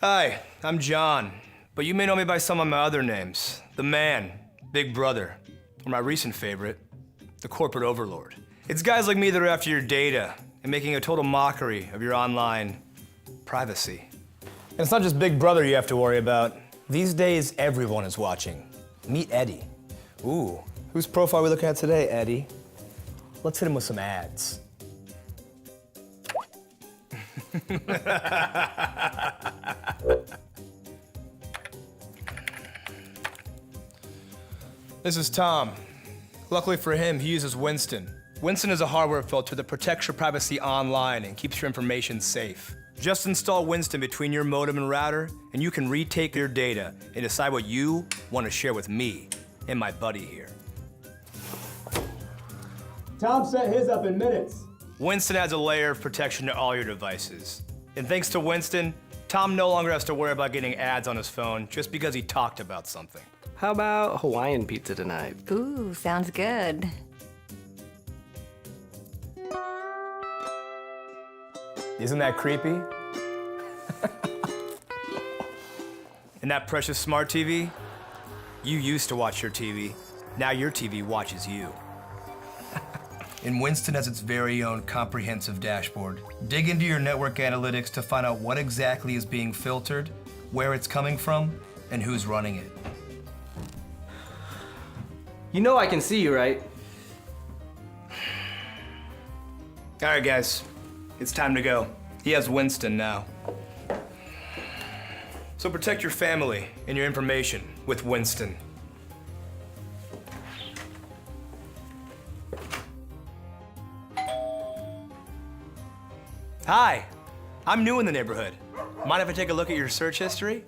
Hi, I'm John, but you may know me by some of my other names. The Man, Big Brother, or my recent favorite, the Corporate Overlord. It's guys like me that are after your data and making a total mockery of your online privacy. And it's not just Big Brother you have to worry about. These days, everyone is watching. Meet Eddie. Ooh, whose profile are we looking at today, Eddie? Let's hit him with some ads. This is Tom. Luckily for him, he uses Winston. Winston is a hardware filter that protects your privacy online and keeps your information safe. Just install Winston between your modem and router, and you can retake your data and decide what you want to share with me and my buddy here. Tom set his up in minutes. Winston adds a layer of protection to all your devices. And thanks to Winston, Tom no longer has to worry about getting ads on his phone just because he talked about something. How about Hawaiian pizza tonight? Ooh, sounds good. Isn't that creepy? And that precious smart TV? You used to watch your TV. Now your TV watches you. And Winston has its very own comprehensive dashboard. Dig into your network analytics to find out what exactly is being filtered, where it's coming from, and who's running it. You know I can see you, right? All right, guys, it's time to go. He has Winston now. So protect your family and your information with Winston. Hi, I'm new in the neighborhood. Mind if I take a look at your search history?